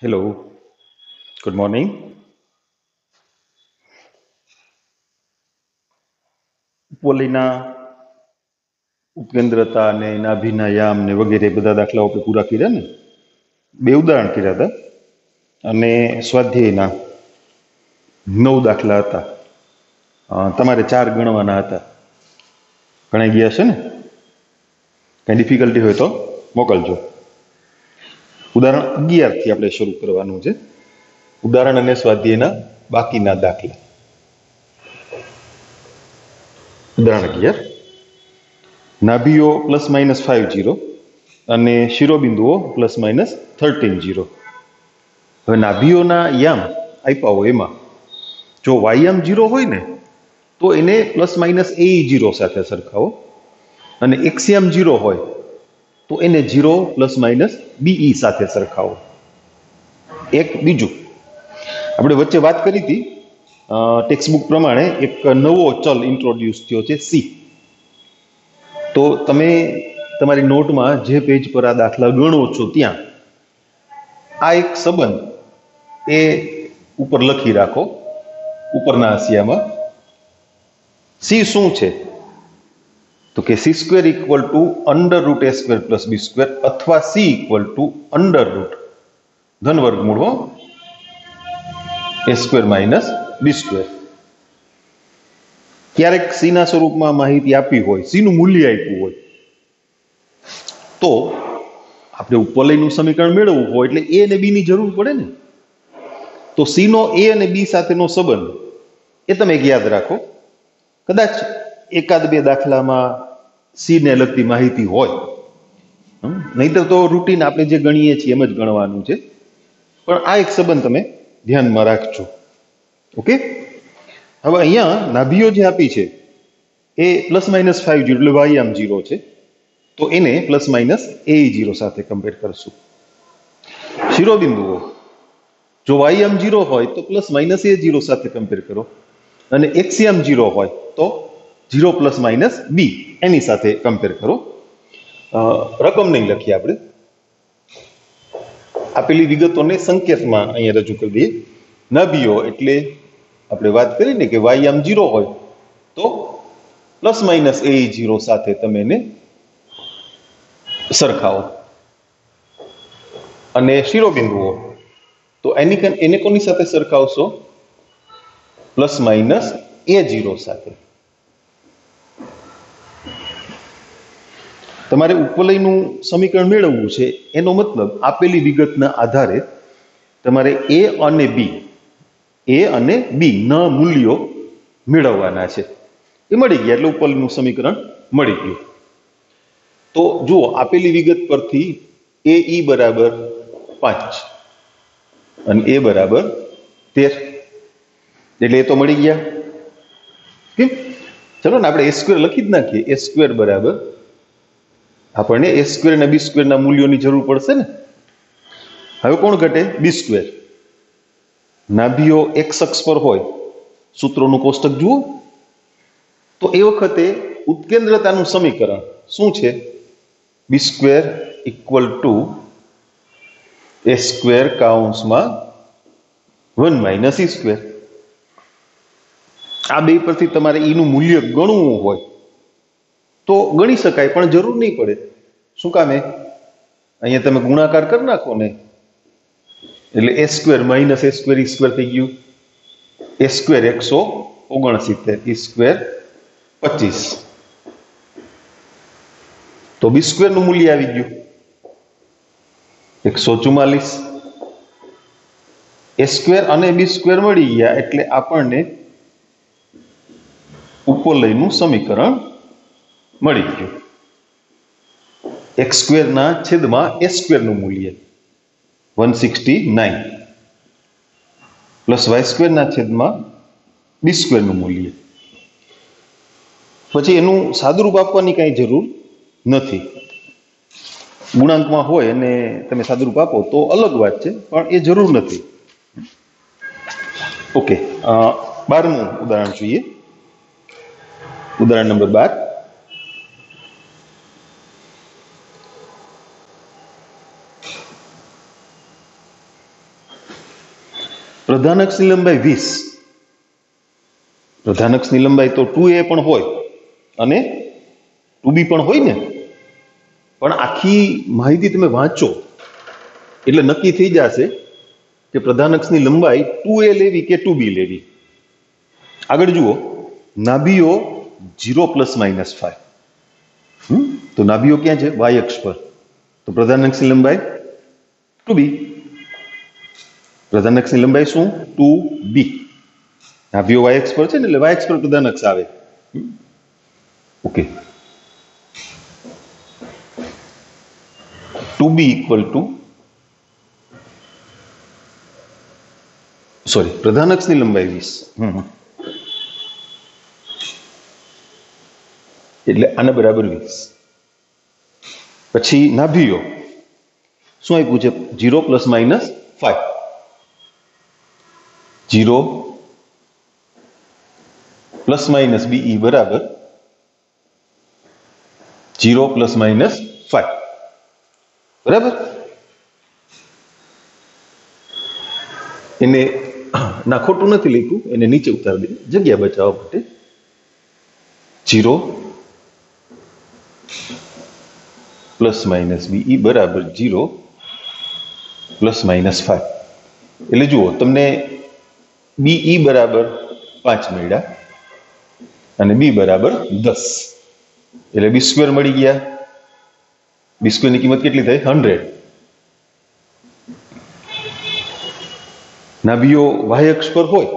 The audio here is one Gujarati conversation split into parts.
Hello, good morning. ઉપવલયના ઉપકેન્દ્રતા અને નાભિના યામ ને વગેરે બધા દાખલાઓ આપણે પૂરા કર્યા ને બે ઉદાહરણ કર્યા હતા અને સ્વાધ્યાયના 9 દાખલા હતા. તમારે 4 ગણવાના હતા. ગણાઈ ગયા છે ને? કઈ ડિફિકલ્ટી હોય તો મોકલજો. ઉદાહરણ 11 થી આપણે શરૂ કરવાનું છે. ઉદાહરણ અને સ્વાધ્યાયના બાકીના દાખલા. ઉદાહરણ 11 નાભીઓ ±50 અને શિરોબિંદુઓ ±13 0. હવે નાભીઓના યામ આપ્યા હોય એમાં જો વાયામ 0 હોય ને તો એને ±AE0 સાથે સરખાવો અને એક્સયામ 0 હોય તો એને 0 ± BE સાથે સરખાવો. એક બીજું આપણે વચ્ચે વાત કરી હતી ટેક્સ્ટબુક પ્રમાણે એક નવો ચલ ઇન્ટ્રોડ્યુસ થયો છે સી. તો તમે તમારી નોટમાં જે પેજ પર આ દાખલા ગણો છો ત્યાં આ એક સંબંધ એ ઉપર લખી રાખો ઉપરના હાંસિયામાં. સી શું છે તો કે c² √a² + b² અથવા c √ ધન વર્ગમૂળ a² - b². ક્યારેક સી ના સ્વરૂપમાં માહિતી આપી હોય, સી નું મૂલ્ય આપ્યું હોય તો આપણે ઉપવલયનું સમીકરણ મેળવવું હોય એટલે એ અને બી ની જરૂર પડે ને. તો સી નો એ અને બી સાથેનો સંબંધ એ તમે યાદ રાખો. કદાચ એકાદ બે દાખલામાં સી ને લગતી માહિતી હોય, નહીતર તો રૂટીન આપણે જે ગણીએ છીએ એમ જ ગણવાનું છે. પણ આ એક સંબંધ તમે ધ્યાનમાં રાખજો. ઓકે. હવે અહીંયા નાભીઓ જે આપી છે એ ±50 એટલે વાયામ 0 છે તો એને ±AE0 સાથે કમ્પેર કરશું. શિરોબિંદુઓ જો વાયામ 0 હોય તો ±A0 સાથે કમ્પેર કરો અને એક્સયામ 0 હોય તો 0 ± B એની સાથે કમ્પેર કરો. રકમ નહીં લખીએ આપણે, આપેલી વિગતોને સંકેતમાં અહીંયા રજૂ કરી દઈએ. નાભીઓ એટલે આપણે વાત કરી ને કે વાયામ 0 હોય તો ±AE0 સાથે તમે એને સરખાવો. અને શિરોબિંદુઓ તો એને કોની સાથે સરખાવશો? ±A0 સાથે. તમારે ઉપવલયનું સમીકરણ મેળવવું છે એનો મતલબ આપેલી વિગતના આધારે તમારે એ અને બી ના મૂલ્યો મેળવવાના છે. એ મળી ગયા એટલે ઉપવલયનું સમીકરણ મળી ગયું. તો જુઓ આપેલી વિગત પરથી AE બરાબર 5 અને A બરાબર 13 એટલે એ તો મળી ગયા. કેમ? ચલો ને આપણે A² લખી જ નાખીએ. A² બરાબર આપણને A² અને B² ના મૂલ્યોની જરૂર પડશે ને. હવે કોણ ઘટે? B². નાભીઓ x અક્ષ પર હોય, સૂત્રોનું કોષ્ટક જુઓ તો એ વખતે ઉત્કેન્દ્રતાનું સમીકરણ શું છે? B² = A² કૌંસમાં 1 - E². આ બે પરથી તમારે E નું મૂલ્ય ગણવું હોય તો ગણી શકાય, પણ જરૂર નહીં પડે. શું કામે? અહીંયા તમે ગુણાકાર કરી નાખો ને એટલે A² - A² E² થઈ ગયું. A² 169, E² 25. તો B² નું મૂલ્ય આવી ગયું 144. A² અને B² મળી ગયા એટલે આપણને ઉપવલયનું સમીકરણ મળી ગયું. x² ના છેદમાં A² નું મૂલ્ય 169 પ્લસ y² ના છેદમાં B² નું મૂલ્ય. પછી એનું સાદુરૂપ આપવાની કાંઈ જરૂર નથી. ગુણાંકમાં હોય અને તમે સાદુરૂપ આપો તો અલગ વાત છે, પણ એ જરૂર નથી. ઓકે. 12મું ઉદાહરણ જોઈએ. ઉદાહરણ નંબર 12. प्रधान अक्षनी लंबाई 20, प्रधान अक्षनी लंबाई तो 2a पण होय अने 2b पण होय ने, पण आखी माहिती तमे वांचो એટલે નક્કી થઈ જશે કે પ્રધાન અક્ષની લંબાઈ 2a લેવી કે 2b લેવી. આગળ જુઓ, નાભીઓ 0 ± 5. તો નાભીઓ ક્યાં છે? y અક્ષ પર. તો પ્રધાન અક્ષની લંબાઈ 2b. પ્રધાન અક્ષની લંબાઈ શું? 2b. નાભીઓ y અક્ષ પર છે ને, એટલે y અક્ષ પર પ્રધાન અક્ષ આવે. Okay, 2b equal to sorry પ્રધાન અક્ષની લંબાઈ 20, એટલે આના બરાબર 20. પછી નાભીઓ શું આપ્યું છે? 0 ± 5. 0 ± be બરાબર 0 ± 5 બરાબર. એને ના ખોટું નથી લખ્યું, એને નીચે ઉતારી દે જગ્યા બચાવવા માટે. 0 ± be બરાબર 0 ± 5. એટલે જુઓ, તમને be બરાબર 5 મળ્યા અને b બરાબર 10, એટલે b² મળી ગયા. b² ની કિંમત કેટલી થઈ? 100. નાભીઓ y અક્ષ પર હોય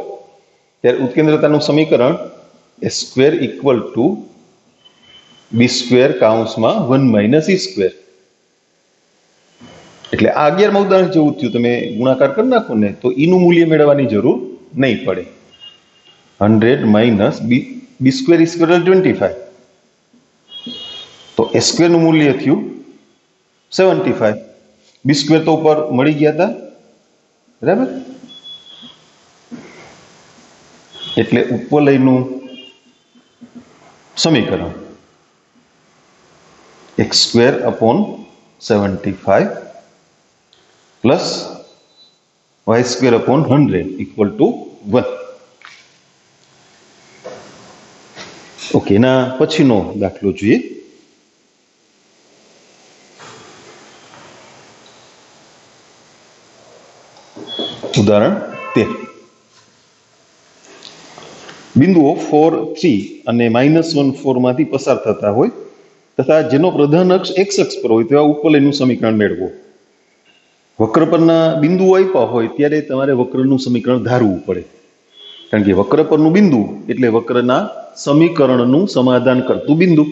ત્યારે ઉત્કેન્દ્રતાનું સમીકરણ a² ઇક્વલ ટુ b² કૌંસમાં 1 - e². એટલે આ 11મા ઉદાહરણ જેવું થયું. તમે ગુણાકાર કરી નાખો ને તો નું મૂલ્ય મેળવવાની જરૂર નહીં પડે. 100 - b² = 25. તો a² નું મૂલ્ય થયું 75. b² તો ઉપર મળી ગયા હતા, બરાબર. એટલે ઉપવલયનું સમીકરણ x²/75 plus y²/100 equal to 1. Okay, એના પછીનો દાખલો જોઈએ. ઉદાહરણ 13. બિંદુઓ 4, 3 અને -1, 4 માંથી પસાર થતા હોય તથા જેનો પ્રધાન અક્ષ x અક્ષ પર હોય તેવા ઉપવલયનું સમીકરણ મેળવો. વક્ર પરના બિંદુઓ આપ્યા હોય ત્યારે તમારે વક્રનું સમીકરણ ધારવું પડે, કારણ કે વક્ર પરનું બિંદુ એટલે વક્રના સમીકરણનું સમાધાન કરતું બિંદુ.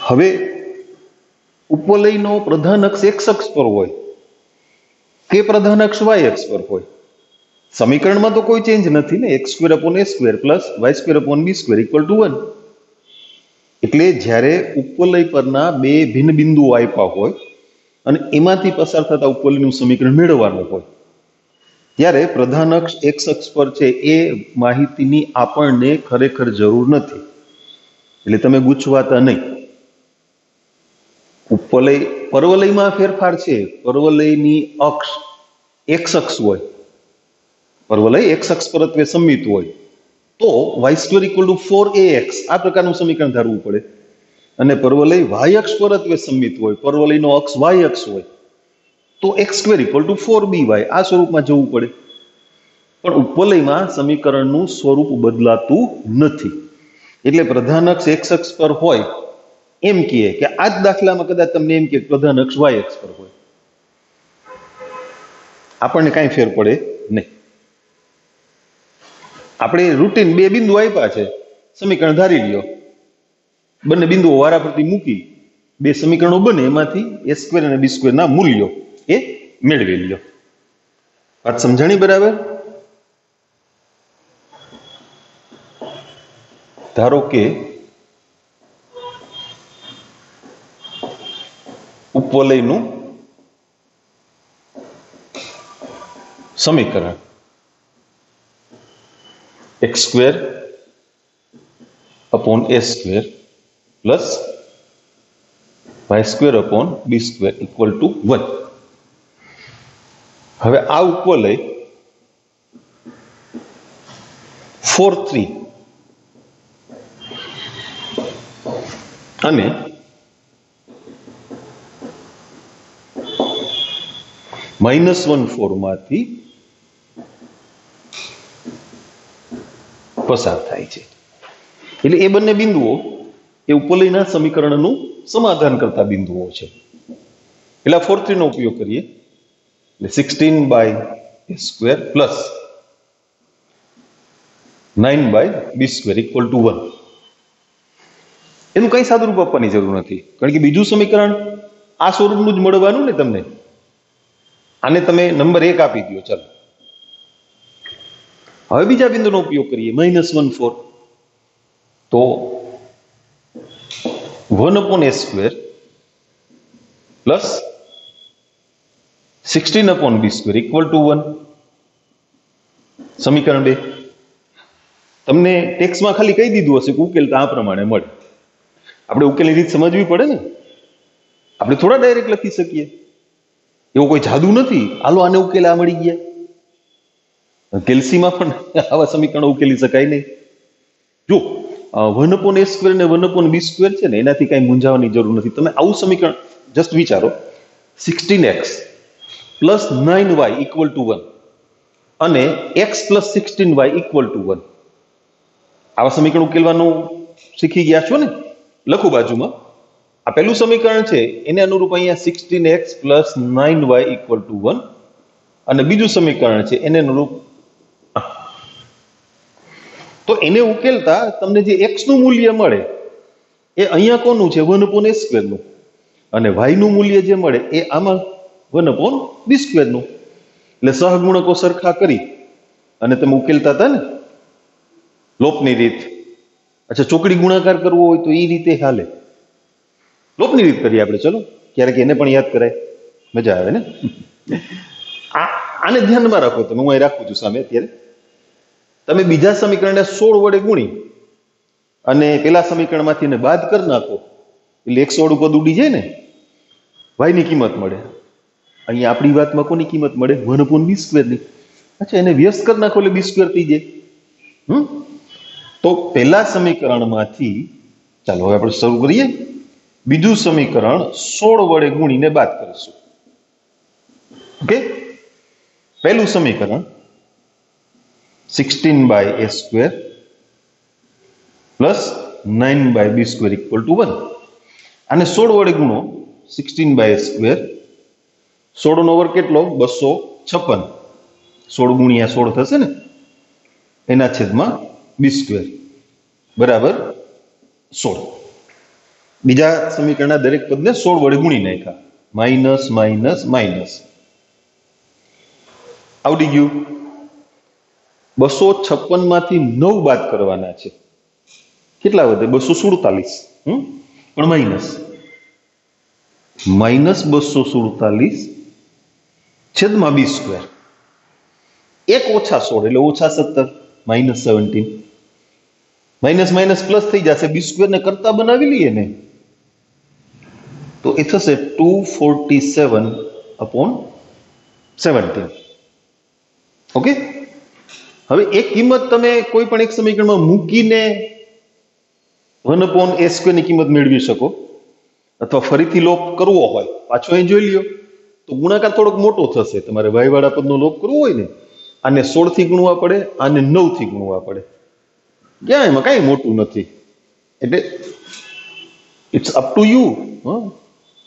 હવે ઉપવલયનો પ્રધાન અક્ષ x અક્ષ પર હોય કે પ્રધાન અક્ષ y અક્ષ પર હોય, સમીકરણમાં તો કોઈ ચેન્જ નથી ને. x²/a² plus y²/b² equal to 1. એટલે જ્યારે ઉપવલય પરના બે ભિન્ન બિંદુઓ આપ્યા હોય અને એમાંથી પસાર થતા ઉપવલયનું સમીકરણ મેળવવાનું હોય ત્યારે પ્રધાન અક્ષ x અક્ષ પર છે એ માહિતીની આપણને ખરેખર જરૂર નથી, એટલે તમે ગુચવાતા નહીં. ઉપવલય પરવલયમાં ફેરફાર છે. પરવલયની અક્ષ x અક્ષ હોય, પરવલય x અક્ષ પરત્વે સંમિત હોય તો y² = 4ax આ પ્રકારનું સમીકરણ ધારવું પડે. અને પરવલય y અક્ષ પરત્વે સંમિત હોય, પરવલયનો અક્ષ y અક્ષ હોય તો x² = 4by આ સ્વરૂપમાં જવું પડે. પણ ઉપવલયમાં સમીકરણનું સ્વરૂપ બદલાતું નથી, એટલે પ્રધાન અક્ષ x અક્ષ પર હોય એમ કહે કે આ જ દાખલામાં કદાચ તમને એમ કે પ્રધાન અક્ષ y અક્ષ પર હોય, આપણને કાંઈ ફેર પડે નહીં. આપણે રૂટીન બે બિંદુ આપ્યા છે, સમીકરણ ધારી લ્યો. બંને બિંદુઓ વારાફરતી મૂકી બે સમીકરણો બને, એમાંથી a² અને b² ના મૂલ્યો એ મેળવી લ્યો. વાત સમજાણી બરાબર? ધારો કે ઉપવલયનું સમીકરણ x²/a² plus y²/b² equal to 1. હવે આ ઉપવલય 4 3 અને -1 4 માંથી પસાર થાય છે. એટલે એ બંને બિંદુઓ એ ઉપરલીના સમીકરણનું સમાધાન કરતા બિંદુઓ છે. એટલે 4 3 નો ઉપયોગ કરીએ એટલે 16/a² પ્લસ 9/b² = 1. એનું કઈ સાદુરૂપ આપવાની જરૂર નથી, કારણ કે બીજું સમીકરણ આ સ્વરૂપનું જ મળવાનું ને તમને. આને તમે નંબર 1 આપી દો. ચાલો હવે બીજા બિંદુનો ઉપયોગ કરીએ, -1 4 તો 1/a² પ્લસ 16/b² = 1. સમીકરણ 2 તમને ટેક્સ્ટમાં ખાલી કહી દીધું હશે કે ઉકેલ તો આ પ્રમાણે મળે. આપણે ઉકેલની રીત સમજવી પડે ને. આપણે થોડા ડાયરેક્ટ લખી શકીએ, એવું કોઈ જાદુ નથી. હાલો આને ઉકેલ આ મળી ગયા. કેલ્સીમાં પણ આવા સમીકરણો ઉકેલી શકાય નહીં. જો 1/a² ને 1/b² છે ને, એનાથી કઈ મૂંઝાવાની જરૂર નથી. તમે આવું સમીકરણ જસ્ટ વિચારો, 16x પ્લસ 9y = 1 અને x પ્લસ 16y = 1. આવા સમીકરણ ઉકેલવાનું શીખી ગયા છો ને. લખું બાજુમાં, આ પહેલું સમીકરણ છે એને અનુરૂપ અહીંયા 16x પ્લસ 9y = 1 અને બીજું સમીકરણ છે એને અનુરૂપ. તો એને ઉકેલતા તમને જે x નું મૂલ્ય મળે એ અહીંયા કોનું છે? 1/a² નું. અને y નું મૂલ્ય જે મળે એ આમાં 1/b² નું. એટલે સહગુણકો સરખા કરી અને તમે ઉકેલતા હતા ને લોપની રીત. અચ્છા, ચોકડી ગુણાકાર કરવો હોય તો એ રીતે હાલે. લોપની રીત કરીએ આપણે. ચલો ક્યારેક એને પણ યાદ કરાય, મજા આવે ને. આને ધ્યાનમાં રાખો તમે. હું અહીં રાખું છું સામે. અત્યારે તમે બીજા સમીકરણને 16 વડે ગુણી અને પેલા સમીકરણમાંથી એને બાદ કરી નાખો એટલે 116 પદ ઉડી જાય ને, y ની કિંમત મળે. અહીંયા આપણી વાતમાં કોની કિંમત મળે? 1/b² ની. અચ્છા, એને વ્યસ્ત કરી નાખો એટલે b² થઈ જાય. તો પહેલા સમીકરણમાંથી ચાલો હવે આપણે શરૂ કરીએ. બીજું સમીકરણ 16 વડે ગુણીને બાદ કરીશું. ઓકે, પહેલું સમીકરણ 16/a² પ્લસ 9/b² = 1. આને 16 વડે ગુણો. 16/a², 16 નો વર્ગ કેટલો? 256. 16 ગુણ્યા 16 થશે ને, એના છેદમાં b² બરાબર 16. બીજા સમીકરણના દરેક પદને 16 વડે ગુણી નાખ્યા. માઇનસ માઇનસ માઇનસ આવડી ગયું. 256 માંથી 9 બાદ કરવાના છે. કેટલા વધે? 247. પણ માઇનસ -247 છેદમાં b². 1 ઓછા 16 એટલે ઓછા 17, -17. માઇનસ માઇનસ પ્લસ થઈ જશે. b² ને કરતા બનાવી લઈએ ને તો એ થશે 247/17. ઓકે, હવે એક કિંમત તમે કોઈ પણ એક સમીકરણમાં મૂકીને 1/a² ની કિંમત મેળવી શકો, અથવા ફરીથી લોપ કરવો હોય પાછો અહીં જોઈ લ્યો તો ગુણાકાર થોડોક મોટો થશે. તમારે y વાળા પદનો લોપ કરવો હોય ને, આને 16 થી ગુણવા પડે, આને 9 થી ગુણવા પડે. ક્યાં એમાં કઈ મોટું નથી. એટલે ઇટ્સ અપ ટુ યુ.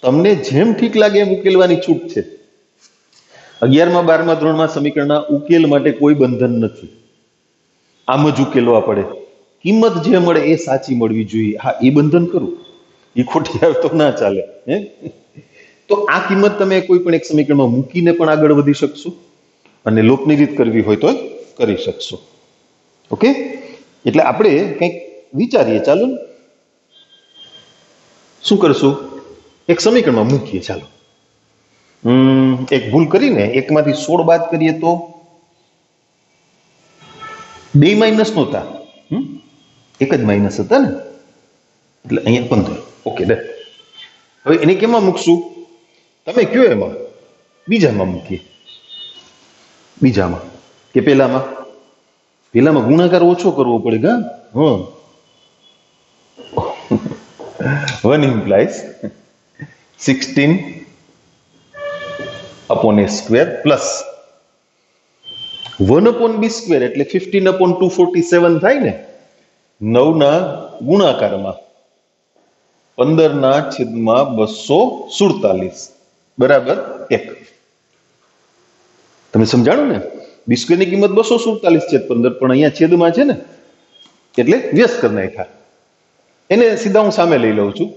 તમને જેમ ઠીક લાગે એમ ઉકેલવાની છૂટ છે. 11મા 12મા ધોરણમાં સમીકરણના ઉકેલ માટે કોઈ બંધન નથી. આમ જ ઉકેલવા પડે. કિંમત જે મળે એ સાચી મળવી જોઈએ. હા, એ બંધન કરું, એ ખોટી આવે તો ના ચાલે. તો આ કિંમત તમે કોઈ પણ એક સમીકરણમાં મૂકીને પણ આગળ વધી શકશો અને લોપની રીત કરવી હોય તો કરી શકશો. ઓકે, એટલે આપણે કંઈક વિચારીએ. ચાલો શું કરશું? એક સમીકરણમાં મૂકીએ. ચાલો એક ભૂલ કરીને 1 માંથી 16 બાદ કરીએ તો 2 માઇનસ નહોતા, એક જ માઇનસ હતા ને, એટલે અહીંયા 15. Okay, done. હવે એને કેમાં મૂકશું? તમે કયો એમાં. બીજામાં મૂકીએ. બીજામાં કે પેલામાં? પેલામાં ગુણાકાર ઓછો કરવો પડે. હા, 1 implies 16 upon a square plus 1 upon b square એટલે 15 upon 247 થાય ને. 9 ના ગુણાકારમાં 15 ના છેદમાં 247 બરાબર 1. તમે સમજાણો ને, બી સ્ક્વેર ની કિંમત 247 છેદ 15, પણ અહીંયા છેદમાં છે ને એટલે વ્યસ્ત કરી નાખ્યા. એને સીધા હું સામે લઈ લઉં છું,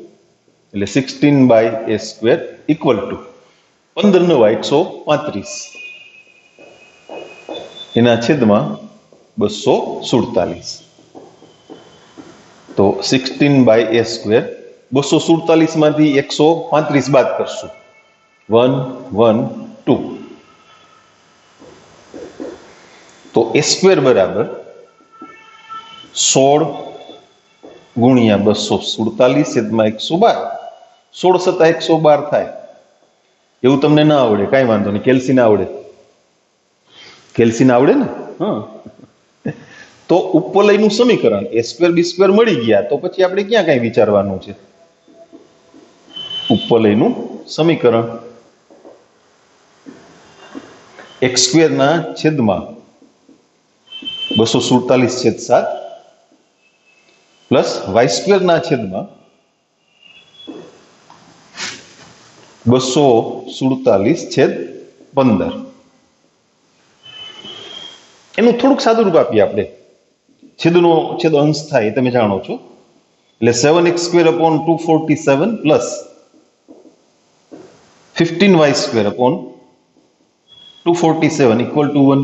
એટલે 16 by a square equal to 15 9 135 એના છેદમાં 247. તો 16 બાય a સ્ક્વેર 247 માંથી 135 બાદ કરશું, 112. તો a સ્ક્વેર બરાબર 16 ગુણ્યા 247 છેદમાં 112. 16 સત્તા 112 થાય. એવું તમને ના આવડે કાંઈ વાંધો નહીં, કેલ્સી ના આવડે, કેલ્સી ના આવડે ને. હા, તો ઉપવલયનું સમીકરણ a સ્ક્વેર b સ્ક્વેર મળી ગયા, તો પછી આપણે ક્યાં કાંઈ વિચારવાનું છે. ઉપવલયનું સમીકરણ x સ્ક્વેર ના છેદમાં 247 છેદ 7 પ્લસ y સ્ક્વેર ના છેદમાં 247 છેદ 15. એનું થોડુંક સાદું રૂપ આપીએ આપણે, છેદનો છેદ અંશ થાય તમે જાણો છો, એટલે 7x square upon 247 plus 15y square upon 247 equal to 1.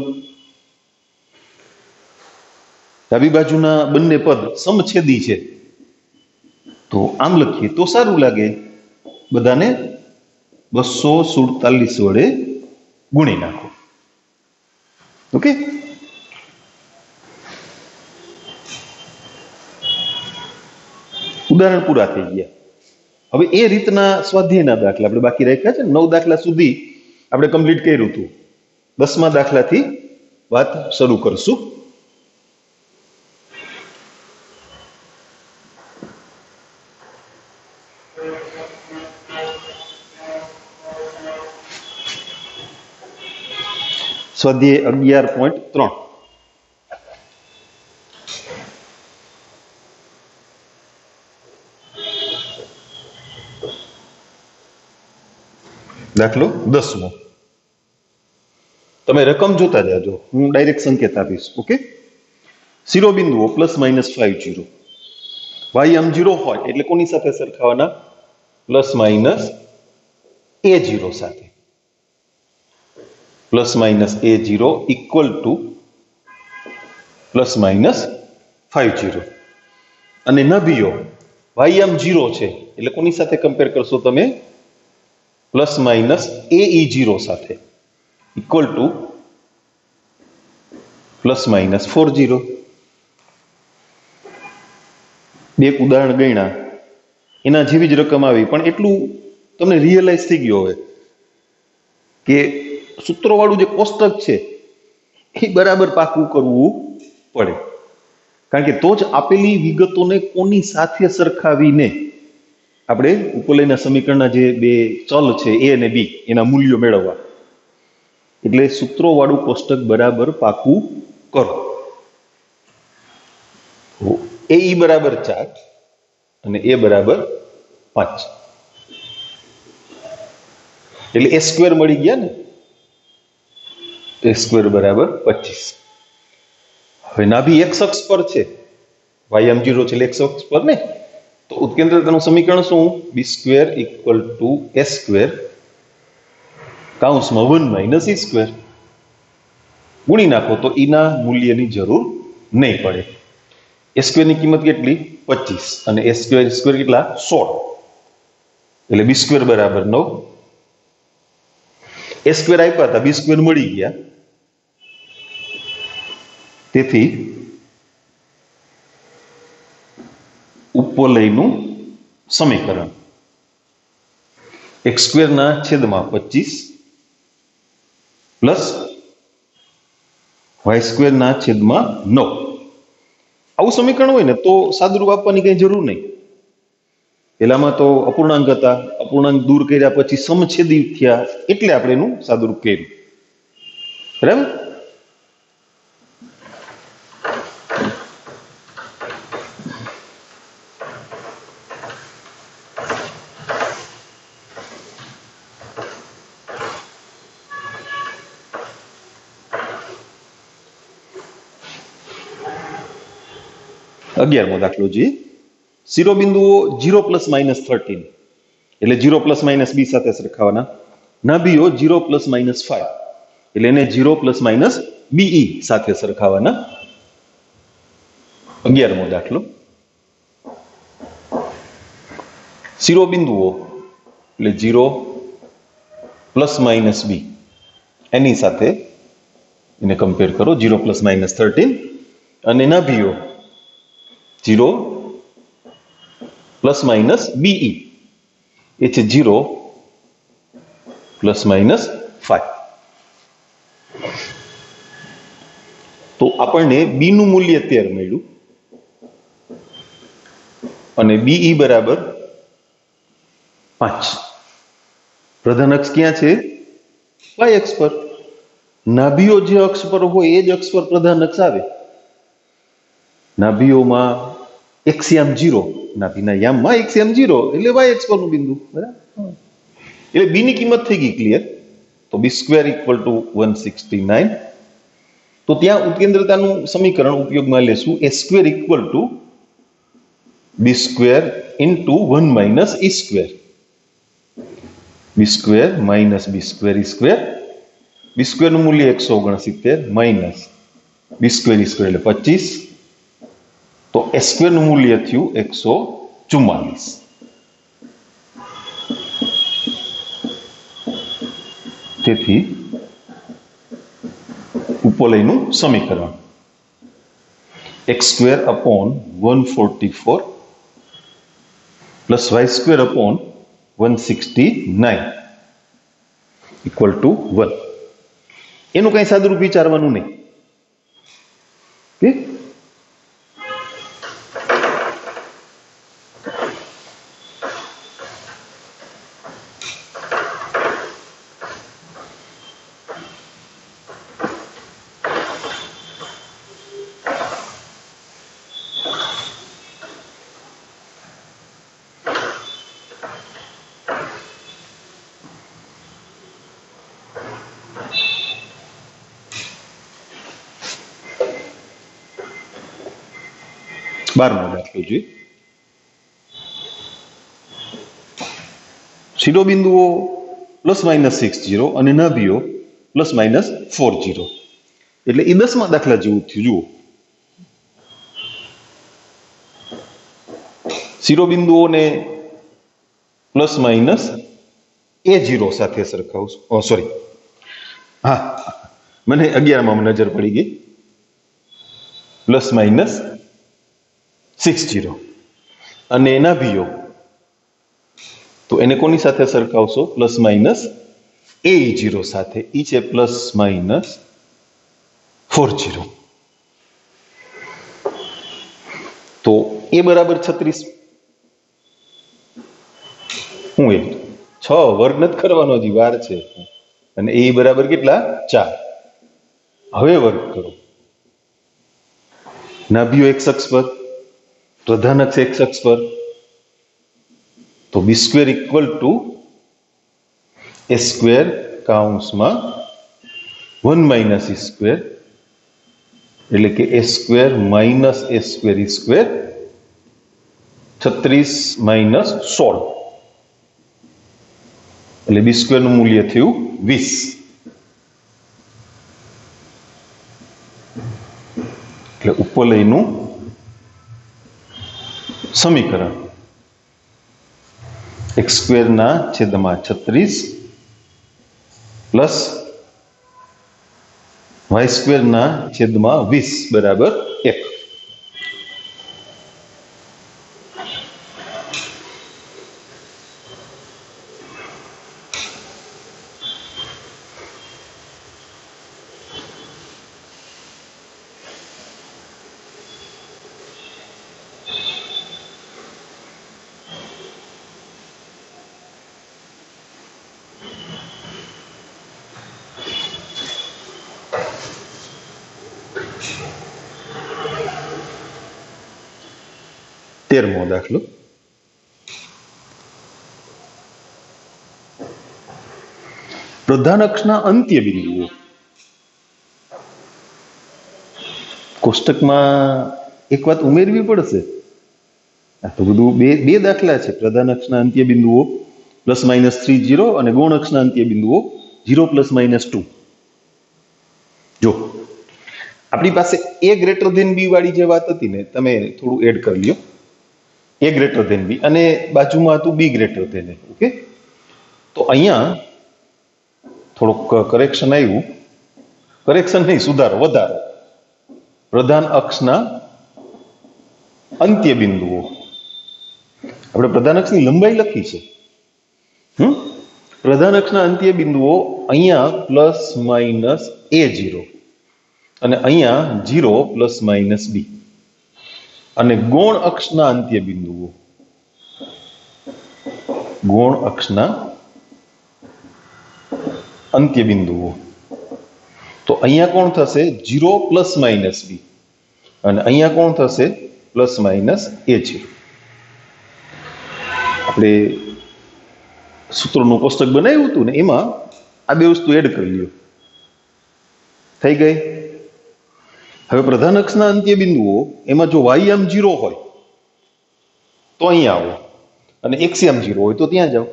ડાબી બાજુના બંને પદ સમછેદી છે, તો આમ લખીએ તો સારું લાગે. બધાને 247 વડે ગુણી નાખો. ઓકે, ઉદાહરણ પૂરા થઈ ગયા. હવે એ રીતના સ્વાધ્યાયના દાખલા આપણે બાકી રાખ્યા છે. 9 દાખલા સુધી આપણે કમ્પ્લીટ કર્યું હતું. 10મા દાખલાથી વાત શરૂ કરશું. સ્વાધ્યાય 11.3. દાખલો 10મો. તમે રકમ જોતા જાજો, હું ડાયરેક્ટ સંકેત આપીશ. ઓકે, શિરોબિંદુઓ +-50. y આમ 0 હોય એટલે કોની સાથે સરખાવાના? +-a0 સાથે. +-a0 equal two +-50. અને નભીઓ y આમ 0 છે એટલે કોની સાથે કમ્પેર કરશો તમે? +-ae0 સાથે ઇક્વલ ટુ +-40. બે ઉદાહરણ ગણ્યા, એના જેવી જ રકમ આવી, પણ એટલું તમને રિયલાઇઝ થઈ ગયો હવે કે સૂત્રોવાળું જે કોષ્ટક છે એ બરાબર પાકું કરવું પડે. કારણ કે તો જ આપેલી વિગતોને કોની સાથે સરખાવીને આપણે ઉપવલયના સમીકરણના જે બે ચલ છે a અને b એના મૂલ્યો મેળવવા. એટલે સૂત્રોવાળું કોષ્ટક બરાબર પાકું કરો. AE બરાબર 4 અને a બરાબર 5, એટલે a સ્ક્વેર મળી ગયા ને. a સ્ક્વેર બરાબર 25. હવે નાભી x અક્ષ પર છે, y આમ 0 છે એટલે x અક્ષ પર ને, તો ઉત્કેન્દ્રતાનું સમીકરણ શું? b square equal two a square કૌંસમાં 1 - e સ્ક્વેર. ગુણી નાખો તો e ના મૂલ્યની જરૂર નહીં પડે. a સ્ક્વેર ની કિંમત કેટલી? 25 અને a સ્ક્વેર સ્ક્વેર કેટલા? 16, એટલે b સ્ક્વેર બરાબર 9. a સ્ક્વેર આપ્યા હતા, b સ્ક્વેર મળી ગયા, તેથી ઉપવલયનું સમીકરણ x સ્ક્વેર ના છેદમાં 25 પ્લસ વાય સ્ક્વેર ના છેદમાં 9. આવું સમીકરણ હોય ને તો સાદુરૂપ આપવાની કઈ જરૂર નહીં. પેલામાં તો અપૂર્ણાંક હતા, અપૂર્ણાંક દૂર કર્યા પછી સમછેદી થયા એટલે આપણે એનું સાદુરૂપ કર્યું. બરાબર. 11મો દાખલો જોઈએ. શિરોબિંદુઓ 0 પ્લસ માઇનસ 13 એટલે 0 પ્લસ માઇનસ બી સાથે સરખાવવાના. નાભીઓ 0 પ્લસ માઇનસ 5 એટલે એને 0 પ્લસ માઇનસ બીઈ સાથે સરખાવવાના. 11મો દાખલો. શિરોબિંદુઓ એટલે 0 પ્લસ માઇનસ બી એની સાથે એને કમ્પેર કરો 0 પ્લસ માઇનસ 13 અને નાભીઓ 0 પ્લસ માઇનસ બીઈ એ છે 0 પ્લસ માઇનસ 5. તો આપણને બી નું મૂલ્ય 13 મળ્યું અને બીઈ બરાબર 5. પ્રધાન અક્ષ ક્યાં છે? વાય અક્ષ પર. નાભીઓ જે અક્ષ પર હોય એ જ અક્ષ પર પ્રધાન અક્ષ આવે. નાભીઓમાં એક્સિયામ 0, નાભીના યામમાં એક્સિયામ 0 એટલે વાય અક્ષ પરનું બિંદુ. બરાબર. એટલે બી ની કિંમત થઈ ગઈ ક્લિયર. તો બી સ્ક્વેર ઇક્વલ ટુ 169. તો ત્યાં ઉત્કેન્દ્રતાનું સમીકરણ ઉપયોગમાં લેશું. A square equal to b square into 1 minus e square. B square minus b square e square. B square નું મૂલ્ય 169 minus b square e square એટલે 25. તો એ સ્ક્વેર નું મૂલ્ય થયું 144. તેથી ઉપવલયનું સમીકરણ x square upon 144 plus y square upon 169 equal to 1. એનું કઈ સાદુરૂપ વિચારવાનું નહીં. ઠીક. બારમો દાખલો જોઈએ. શિરોબિંદુઓ પ્લસ માઇનસ 60 અને નાભીઓ પ્લસ માઇનસ 40 એટલે એ 10મા દાખલા જેવું થયું. જુઓ, શિરોબિંદુઓને પ્લસ માઇનસ A0 સાથે સરખાવશું. સોરી, હા, મને 11માં નજર પડી ગઈ. પ્લસ માઇનસ 60 અને નાભીઓ તો એને કોની સાથે સરખાવશો? પ્લસ માઇનસ A0 સાથે. ઈ છે પ્લસ માઇનસ 40. તો એ બરાબર 36. હું એ 6 વર્ગ નથી કરવાનો, હજી વાર છે. અને એ બરાબર કેટલા? 4. હવે વર્ગ કરો. નાભીઓ x અક્ષ પર, પ્રધાન અક્ષ x અક્ષ પર. તો b square equal to a square કાઉન્સમાં 1 માઇનસ ઈ સ્ક્વેર એટલે કે a square minus a square e square. 36 minus 16 એટલે બી સ્ક્વેર નું મૂલ્ય થયું 20. એટલે ઉપવલયનું સમીકરણ x સ્ક્વેર ના છેદમાં 36 પ્લસ વાય સ્ક્વેર ના છેદમાં 20 બરાબર 1. 13મો દાખલો. પ્રધાન અક્ષના અંત્ય બિંદુઓ. કોષ્ટકમાં એક વાત ઉમેરવી પડશે. આ તો બધું બે દાખલા છે. પ્રધાન અક્ષના અંત્ય બિંદુઓ +-3 0 અને ગૌણ અક્ષના અંત્ય બિંદુઓ 0 +-2. જો આપણી પાસે a > b વાળી જે વાત હતી ને, તમે થોડું એડ કરી લ્યો. a > b અને બાજુમાં હતું b > a. ઓકે, તો અહીંયા થોડુંક કરેક્શન આવ્યું. કરેક્શન નહીં, સુધારો, વધારો. પ્રધાન અક્ષના અંત્ય બિંદુઓ. આપણે પ્રધાન અક્ષની લંબાઈ લખી છે. પ્રધાન અક્ષના અંત્ય બિંદુઓ અહીંયા +-a0 અને અહીંયા 0 +-b. અને ગૌણ અક્ષના અંત્ય બિંદુઓ, ગૌણ અક્ષના અંત્ય બિંદુઓ, તો અહીંયા કોણ થશે? 0 +-b અને અહીંયા કોણ થશે? +-a0. આપણે સૂત્રોનું કોષ્ટક બનાવ્યું હતું ને, એમાં આ બે વસ્તુ એડ કરી લ્યો. થઈ ગઈ. હવે પ્રધાન અક્ષના અંત્ય બિંદુઓ, એમાં જો y આમ 0 હોય તો અહીંયા આવો, અને x આમ 0 હોય તો ત્યાં જાઓ.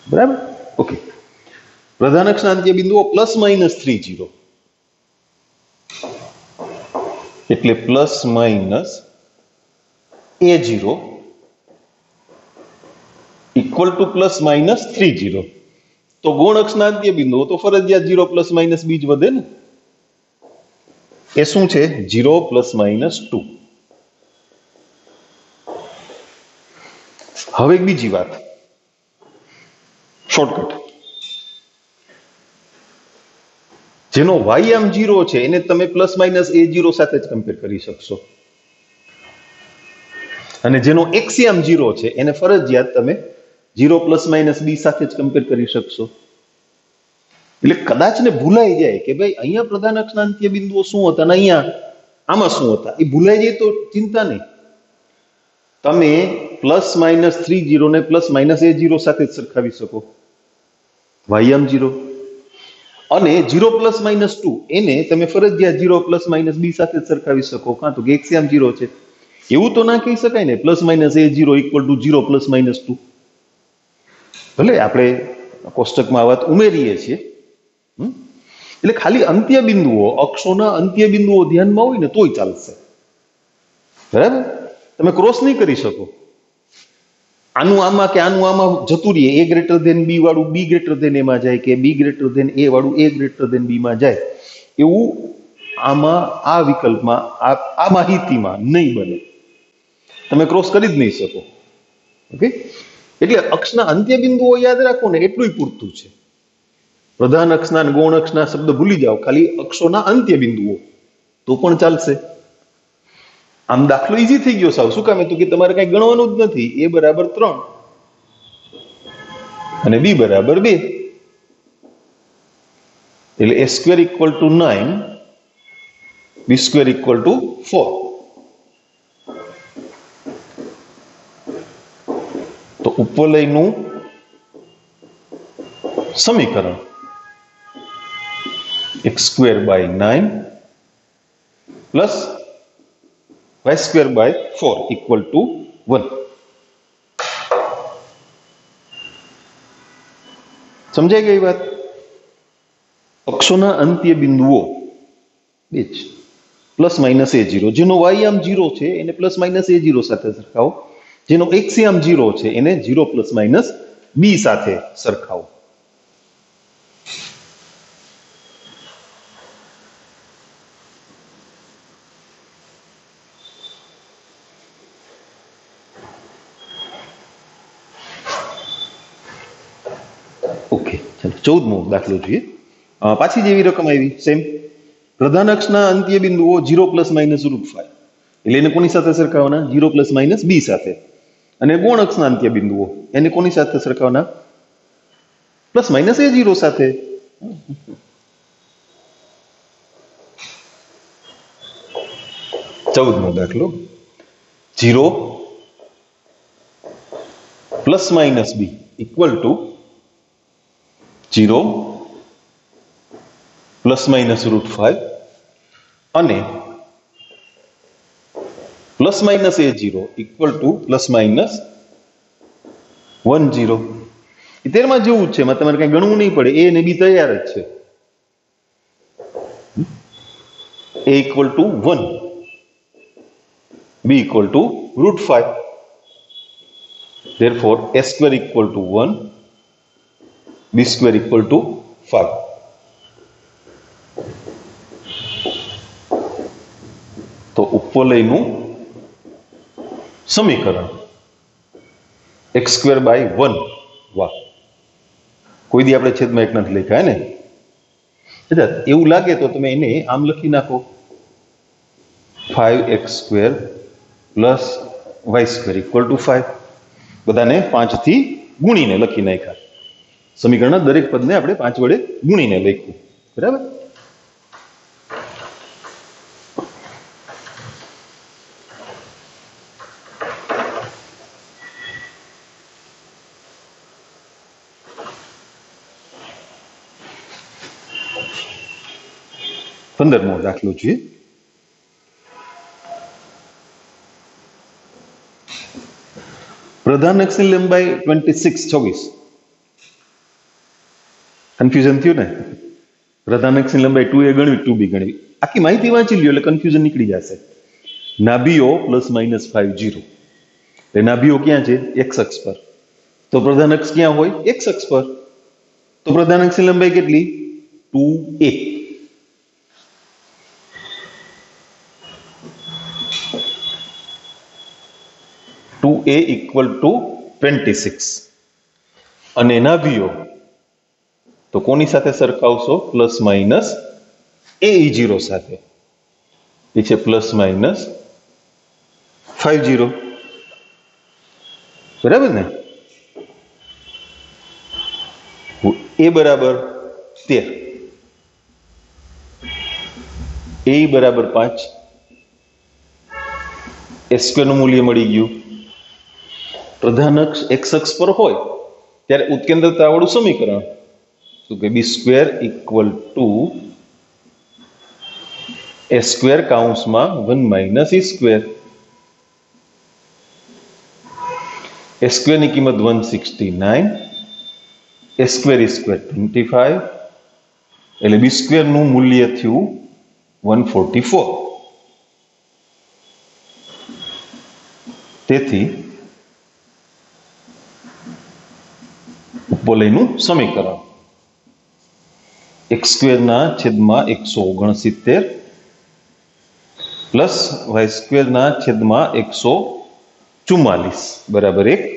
બરાબર? ઓકે. પ્રધાન અક્ષના અંત્ય બિંદુઓ +-3 0 એટલે +-a0 ઇક્વલ ટુ +-3 0. તો ગૌણ અક્ષના અંત્ય બિંદુઓ તો ફરજિયાત 0 +-b જ વધે ને. એ શું છે? 0 +-2. હવે એક બીજી વાત, શોર્ટકટ. જેનો y આમ 0 છે એને તમે +-a0 સાથે જ કમ્પેર કરી શકશો, અને જેનો x આમ 0 છે એને ફરજિયાત તમે 0 +-b સાથે જ કમ્પેર કરી શકશો. એટલે કદાચ ને ભૂલાઈ જાય કે ભાઈ અહીંયા પ્રધાન અક્ષના અંત્ય બિંદુઓ શું હતા અને અહીંયા આમાં શું હતા, એ ભૂલાઈ જાય તો ચિંતા નહીં. તમે +-3 0 ને +-a0 સાથે જ સરખાવી શકો, y આમ 0, અને 0 +-2 એને તમે ફરજિયાત 0 +-b સાથે જ સરખાવી શકો, કાં તો કે x આમ 0 છે. એવું તો ના કહી શકાય ને +-a0 ઇક્વલ ટુ 0 +-2. ભલે આપણે કોષ્ટકમાં આ વાત ઉમેરીએ છીએ, એટલે ખાલી અંત્ય બિંદુઓ, અક્ષોના અંત્ય બિંદુઓ ધ્યાનમાં હોય ને તોય ચાલશે. બરાબર? તમે ક્રોસ નહીં કરી શકો. આનું આમાં કે આનું આમાં જતું રહીએ, a > b વાળું b > a માં જાય, કે b > a વાળું a > b માં જાય, એવું આમાં આ વિકલ્પમાં આ માહિતીમાં નહીં બને. તમે ક્રોસ કરી જ નહીં શકો. ઓકે, એટલે અક્ષના અંત્ય બિંદુઓ યાદ રાખો ને એટલું પૂરતું છે. પ્રધાન અક્ષના અને ગૌણ અક્ષના શબ્દ ભૂલી જાઓ, ખાલી અક્ષોના અંત્ય બિંદુઓ તો પણ ચાલશે. આમ દાખલો ઈઝી થઈ ગયો સાવ. શું કામ? તો કે તમારે કઈ ગણવાનું જ નથી. a = 3 અને b = 2, એટલે a² = 9, b² = 4. તો ઉપવલયનું સમીકરણ x²/9 પ્લસ y²/4 = 1. સમજાઈ ગઈ વાત? અક્ષોના અંત્ય બિંદુઓ બે જ, +-a0. જેનો y આમ 0 છે એને +-a0 સાથે સરખાવો, જેનો x આમ 0 છે એને 0 +-b સાથે સરખાવો. ઓકે, ચાલો 14મો દાખલો જોઈએ. પાછી જેવી રકમ આવી, સેમ. પ્રધાન અક્ષના અંત્ય બિંદુઓ 0 ± √5, એટલે એને કોની સાથે સરખાવવાના? 0 ± b સાથે. અને ગૌણ અક્ષના અંત્ય બિંદુઓ એને કોની સાથે સરખાવવાના? +-a0 સાથે. ચૌદમો દાખલો. 0 plus minus b equal to 0 plus minus √5 અને plus minus a0 equal to plus minus 1 0. તેરમાં જેવું છે, એમાં તમારે કઈ ગણવું નહીં પડે, એ અને બી તૈયાર જ છે. a equal to 1, b equal to √5. therefore a square equal to 1, b square equal to 5. તો ઉપવલયનું સમીકરણ x² બાય 1. વાહ, કોઈ દી આપણે છેદમાં એક નથી લખ્યા ને. એવું લાગે તો તમે એને આમ લખી નાખો, 5x² plus y² equal to 5. બધાને 5 થી ગુણીને લખી નાખ્યા. સમીકરણના દરેક પદને આપણે 5 વડે ગુણીને લખ્યું. બરાબર. પંદરમો દાખલો જોઈએ. પ્રધાન અક્ષની લંબાઈ 26 24. કન્ફ્યુઝન થયું ને? પ્રધાન અક્ષની લંબાઈ 2a ગણવી 2b ગણવી. આખી માહિતી વાંચી લ્યો એટલે કન્ફ્યુઝન નીકળી જશે. નાભીઓ પ્લસ માઇનસ 5 0. એટલે નાભીઓ ક્યાં છે? x અક્ષ પર. તો પ્રધાન અક્ષ ક્યાં હોય? x અક્ષ પર. તો પ્રધાન અક્ષની લંબાઈ કેટલી? 2a. a equal to 26. અને નાભીઓ તો કોની સાથે સરખાવશો? પ્લસ માઇનસ ae0 સાથે. એ છે પ્લસ માઇનસ 5 0. બરાબર ને? a બરાબર 13, a બરાબર 5, a² નું મૂલ્ય મળી ગયું. પ્રધાન અક્ષ x અક્ષ પર હોય ત્યારે ઉત્કેન્દ્રતા વાળું સમીકરણ શું કે b² ઇક્વલ ટુ a² કૌંસમાં 1 માઇનસ e². a² ની કિંમત 169, a² e² 25, એટલે b² નું મૂલ્ય થયું 144. તેથી ઉપવલયનું સમીકરણ x² ના છેદમાં 169 પ્લસ y² ના છેદમાં 144 બરાબર 1.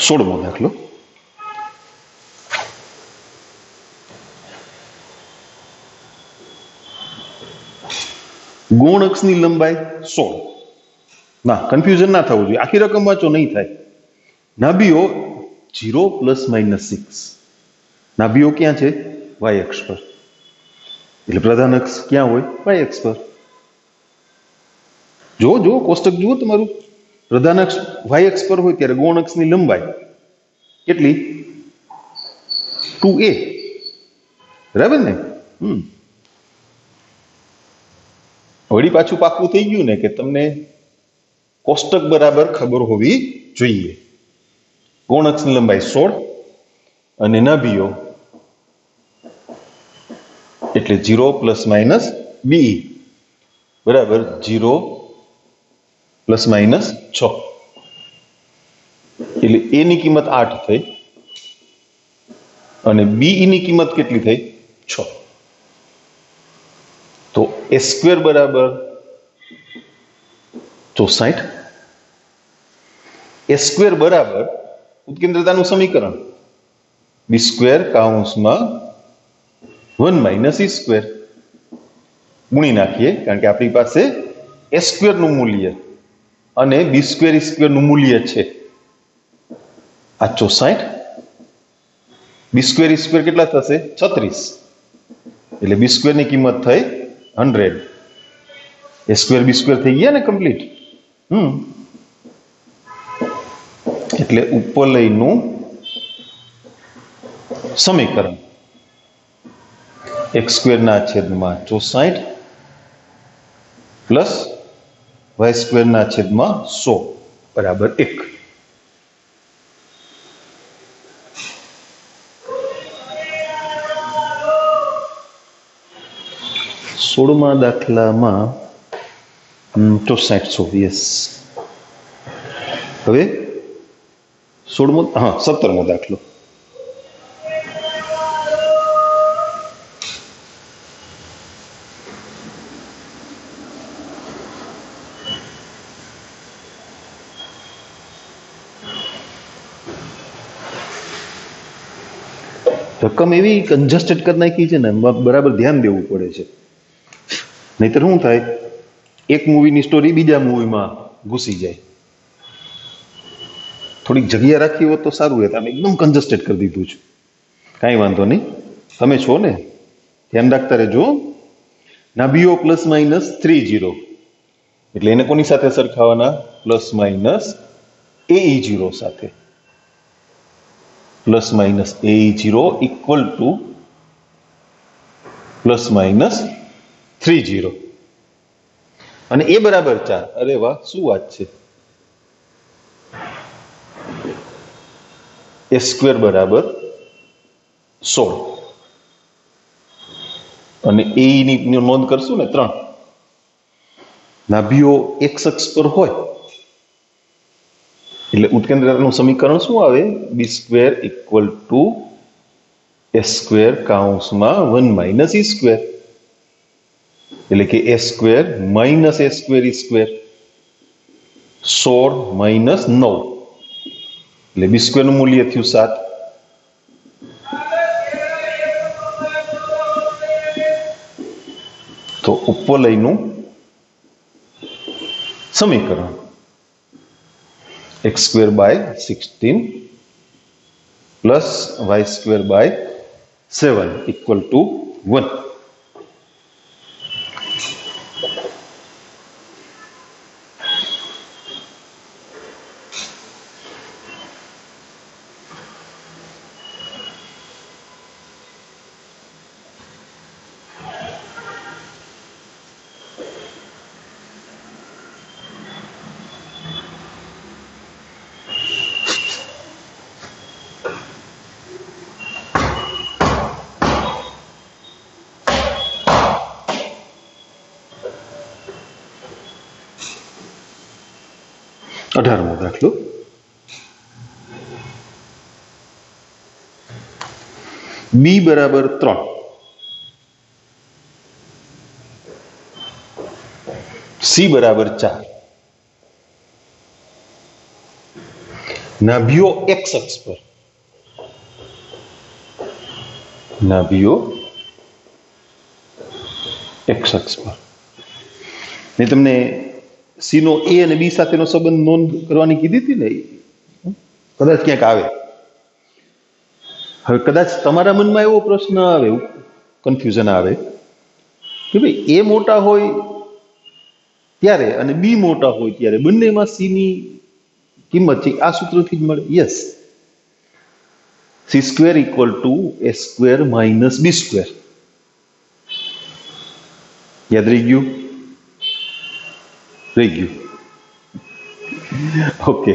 સોળમો દાખલો. ગૌણ અક્ષની લંબાઈ 16. ના, કન્ફ્યુઝન ના થવું જોઈએ, આખી રકમ વાંચો નહીં થાય. નાભીઓ 0 પ્લસ માઇનસ 6. નાભીઓ ક્યાં છે? y અક્ષ પર. એટલે પ્રધાન અક્ષ ક્યાં હોય? y અક્ષ પર. જો કોષ્ટક જુઓ તમારું. પ્રધાન અક્ષ y અક્ષ પર હોય ત્યારે ગૌણ અક્ષની લંબાઈ કેટલી? 2a. બરાબર ને? વળી પાછું પાકું થઈ ગયું ને કે તમને કોષ્ટક બરાબર ખબર હોવી જોઈએ. ગૌણ અક્ષની લંબાઈ 16 અને નાભીઓ એટલે 0 પ્લસ માઇનસ b બરાબર 0 પ્લસ માઇનસ 6. એટલે a ની કિંમત 8 થઈ અને b ની કિંમત કેટલી થઈ? 6. તો a² બરાબર 64. a² બરાબર ઉત્કેન્દ્રતાનું સમીકરણ b² કૌંસમાં 1 માઇનસ e². गुणी नाखीए कारण के अपनी पास ए स्क्वेर नु मूल्य અને બી સ્ક્વેર સ્ક્વેર નું મૂલ્ય છે આ 64 બી સ્ક્વેર કેટલા થશે 36 એટલે બી સ્ક્વેર ની કિંમત થઈ 100 એ સ્ક્વેર બી સ્ક્વેર થઈ ગયા ને કમ્પ્લીટ એટલે ઉપવલયનું સમીકરણ x સ્ક્વેર ના છેદમાં 64 પ્લસ y સ્ક્વેર ના છેદમાં 100 બરાબર 1 16મા દાખલામાં 64 યસ હવે 17મો દાખલો रकम एवी कंजस्टेड कर नाखी है ने बराबर ध्यान देवू पड़े छे नहींतर शुं थाय एक मूवी नी स्टोरी बीजा मूवी में घुसी जाए थोड़ी जग्या राखी हो तो सारू है तमे एकदम कंजस्टेड कर दीधुं छे काई वांधो नहीं तमे छो ने ध्यान राखता रहेजो नाभीओ प्लस माइनस 30 એટલે એને કોની સાથે સરખાવવાના પ્લસ માઇનસ AE0 સાથે plus minus AE0 equal two plus minus 30 અને ए बराबर 4 अरे वाह શું વાત છે a સ્ક્વેર બરાબર 16 અને AE ની નોંધ કરશું ને 3 નાભીઓ x અક્ષ પર હોય એટલે ઉત્કેન્દ્રતાનું સમીકરણ શું આવે b square equal to a square કૌંસમાં 1 માઇનસ ઈ સ્ક્વેર એટલે કે a square minus a square e square 16 minus 9 એટલે બી સ્ક્વેર નું મૂલ્ય થયું 7 તો ઉપવલયનું સમીકરણ x square by 16 plus y square by 7 equal to 1. अठारमो दाखलो बी बराबर 3 सी बराबर 4 नाभीओ एक्स अक्ष पर नाभीओ एक्स अक्ष पर ने तमने सी नो ए અને બી સાથેનો સંબંધ નોંધ કરવાની કીધી હતી ને કદાચ ક્યાંક આવે હવે કદાચ તમારા મનમાં એવો પ્રશ્ન આવે કન્ફ્યુઝન આવે કે ભાઈ એ મોટા હોય ત્યારે અને બી મોટા હોય ત્યારે બંનેમાં સી ની કિંમત છે આ સૂત્રથી જ મળે yes c square equal to a square minus b square યાદ રહી ગયું ओके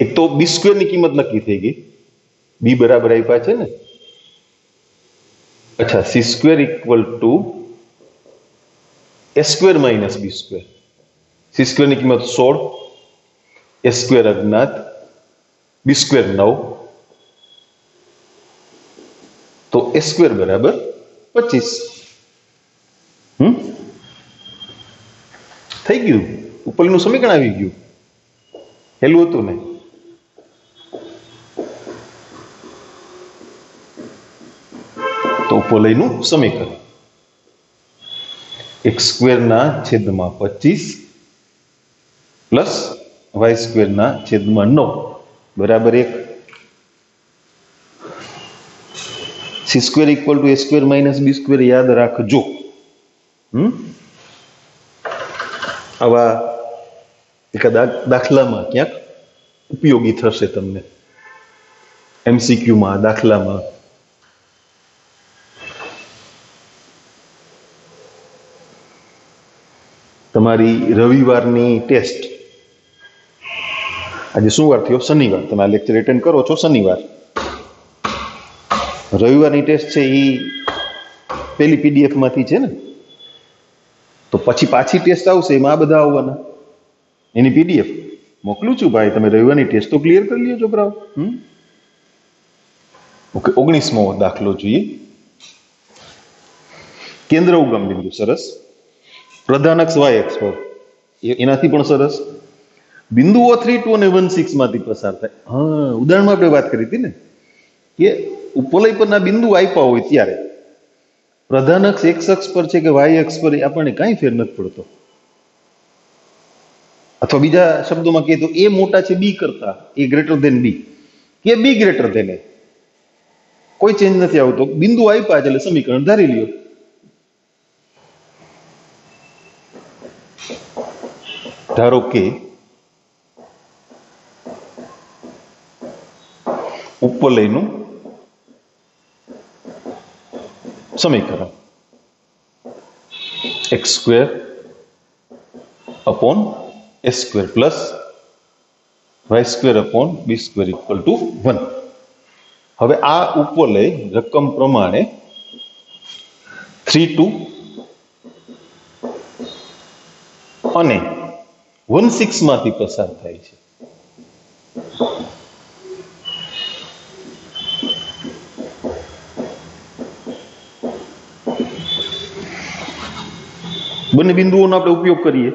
एक तो बी स्क्वेर की कीमत नक्की थी गई बी बराबर आप्या छे ने अच्छा c square equal to a square minus b square c square की कीमत 16 ए स्क्वेर अज्ञात बी स्क्वेर 9 तो ए स्क्वेर बराबर 25 થઈ ગયું ઉપરનું સમીકરણ આવી ગયું હેલું હતું ને તો ઉપવલયનું સમીકરણ एक्स स्क्वेर ना छेद में 25 प्लस वाय स्क्वेर ना छेद में 9 बराबर 1। C square equal to a square minus b square याद राखजो। आवा दाखला में क्या उपयोगी थशे तमने एमसीक्यू में दाखला में। तमारी रविवारनी टेस्ट आज शू वार थयो शनिवार तमे आ लेक्चर एटेन्ड करो छो शनिवार रविवारनी टेस्ट छे ई पेली पीडीएफ मांथी छे ने तो पछी पाछी टेस्ट आवशे एमां आ बधा आववाना एनी पीडीएफ मोकलू छुं भाई तमे रविवारनी टेस्ट तो क्लियर कर लियो छोकराओ। ओके 19मो दाखलो जोईए केंद्र उगम बिंदु सरस प्रधान अक्ष वाय अक्ष पर एनाथी पण सरस बिंदुओ 3, 2 અને 1, 6 मांथी पसार थाय। हाँ उदाहरणमां आपणे वात करी हती ने के उपलय परना बिंदु आप्या होय त्यारे प्रधान अक्ष एक्स अक्ष पर छे के वाय अक्ष पर आपणे कांई फेर नथी पड़तो अथवा बीजा शब्दोमां कहीए तो ए मोटा छे बी करता ए ग्रेटर देन बी के बी ग्रेटर देन ए कोई चेन्ज नहीं आवतो बिंदु आप्या એટલે समीकरण धारी ल्यो। धारो के उपलयनु समीकरण x square upon a square plus y square upon b square equal to 1। हवे आ उपलय रकम प्रमाणे 3, 2 અને 1, 6 मांथी पसार थाय छे। बने बिंदुओं आपणे उपयोग करिए